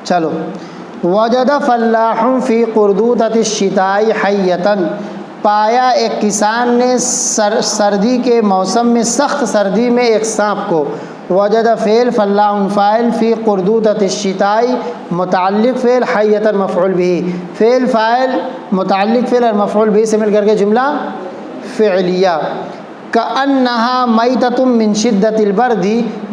چلو، وجد فلاح فی قردودۃ الشتاء حیۃ، پایا ایک کسان نے سردی کے موسم میں، سخت سردی میں ایک سانپ کو۔ وجد فعل، فلاح فاعل، فی قردودۃ الشتاء متعلق فعل، حیۃ مفعول به، فعل فاعل متعلق فعل اور مفعول به سے مل کر کے جملہ فعلیہ۔ کأنہا میتۃ من شدۃ البرد،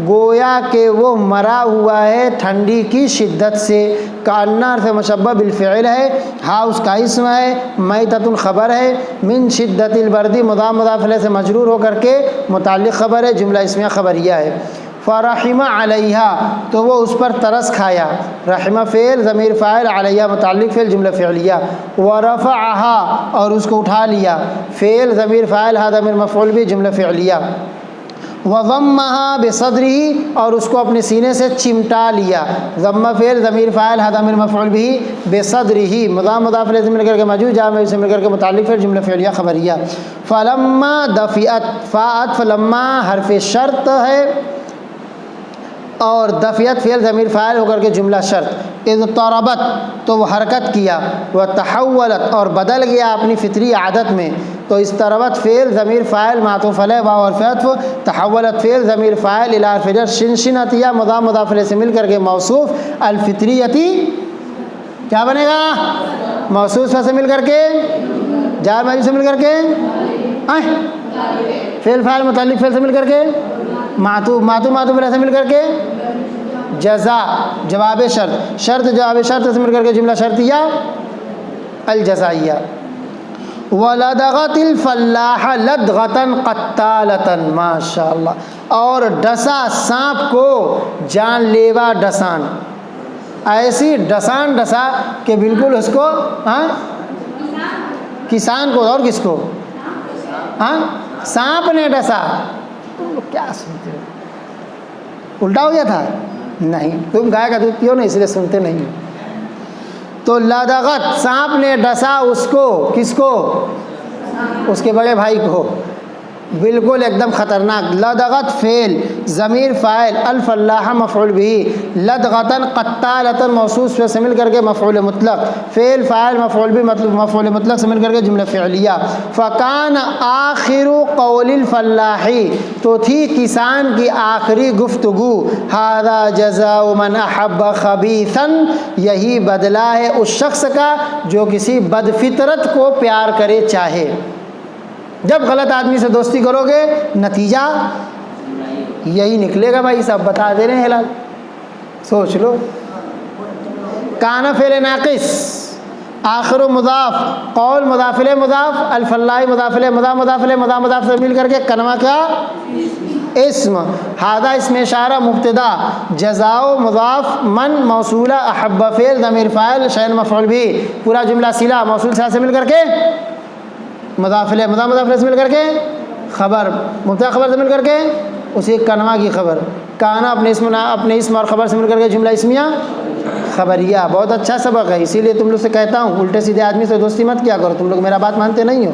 گویا کہ وہ مرا ہوا ہے ٹھنڈی کی شدت سے۔ کأنہ حرف مشبہ بالفعل ہے، ہا اس کا اسم ہے، میتۃ خبر ہے، من شدۃ البرد مضاف مضاف الیہ سے مجرور ہو کر کے متعلق خبر ہے، جملہ اسمیہ خبریہ ہے۔ فرحم علیہا، تو وہ اس پر ترس کھایا، رحمہ فعل ضمیر فاعل، علیہ متعلق فعل جملہ فعلیہ۔ ورفعہا، اور اس کو اٹھا لیا، فعل ضمیر فاعل، ہا ضمیر مفعول بھی جملہ فعلیہ۔ وضمہا بصدرہ، اور اس کو اپنے سینے سے چمٹا لیا، ضمہ فعل ضمیر فاعل، ہا ضمیر مفعول بھی، بصدرہ مضاف مضاف الیہ سے مل کر کے موجود، جا میں سے مل کر کے متعلق فعل جملہ فعلیہ خبریہ۔ فلما دفعت، فاعت فلما حرف شرط ہے اور دفعت فعل ضمیر فاعل ہو کر کے جملہ شرط۔ اضطربت، تو وہ حرکت کیا، وتحولت، اور بدل گیا اپنی فطری عادت میں۔ تو اضطربت فعل ضمیر فاعل معطوف علیہ واو حرف عطف، تحولت فعل ضمیر فاعل الی حرف جر، شنشنتیہ مضاف مضاف الیہ سے مل کر کے موصوف، الفطریتی کیا بنے گا؟ موصوف سے مل کر کے، جار مجرور سے مل کر کے، فعل فاعل متعلق فعل سے مل کر کے، معطوف معطوف علیہ سے مل کر کے، جزا جواب شرط، شرط جواب شرط سے مل کر کے جملہ شرطیہ الجزائیہ۔ وَلَدَغَتِ الْفَلَّاحَ لَدْغَةً قَتَّالَةً، ماشاء اللہ، اور ڈسا سانپ کو جان لیوا ڈسان، ایسی ڈسان ڈسا کہ بالکل اس کو، کسان کو، اور کس کو؟ سانپ نے ڈسا۔ تم لوگ کیا سنتے ہو؟ الٹا ہو گیا تھا؟ نہیں، تم گائے کا دودھ پیو نا، اس لیے سنتے نہیں ہو۔ تو لدغت، سانپ نے ڈسا اس کو، کس کو؟ اس کے بڑے بھائی کو، بالکل ایک دم خطرناک۔ لدغت فعل ضمیر فاعل، الفلاح مفعول به، لدغتاً قتالتاً موصوف سے مل کر کے مفعول مطلق، فعل فاعل مفعول بھی مفعول مطلق سے مل کر کے جملہ فعلیہ۔ فکان آخر قول الفلاح، تو تھی کسان کی آخری گفتگو، ھذا جزاء من احب خبیثا، یہی بدلہ ہے اس شخص کا جو کسی بد فطرت کو پیار کرے چاہے۔ جب غلط آدمی سے دوستی کرو گے نتیجہ یہی نکلے گا بھائی، سب بتا دے رہے ہیں حلال، سوچ لو۔ کان فعل ناقص، آخر مضاف، قول مضاف الیہ مضاف، الفلاح مضاف الیہ مضاف مضاف الیہ مضاف مضاف سے مل کر کے کنوا کا اسم، ھذا اسم اشارہ مبتدا، جزاء مضاف، من موصولہ، احب فعل ضمیر فاعل، شین مفعول بھی، پورا جملہ صلہ موصول سے مل کر کے مضاف الیہ مضاف مضاف الیہ سے مل کر کے خبر، مبتدا خبر سے مل کر کے اسی کنوا کی خبر، کانا اپنے اسم اور خبر سے مل کر کے جملہ اسمیہ خبریہ۔ بہت اچھا سبق ہے، اسی لیے تم لوگ سے کہتا ہوں الٹے سیدھے آدمی سے دوستی مت کیا کرو، تم لوگ میرا بات مانتے نہیں ہو۔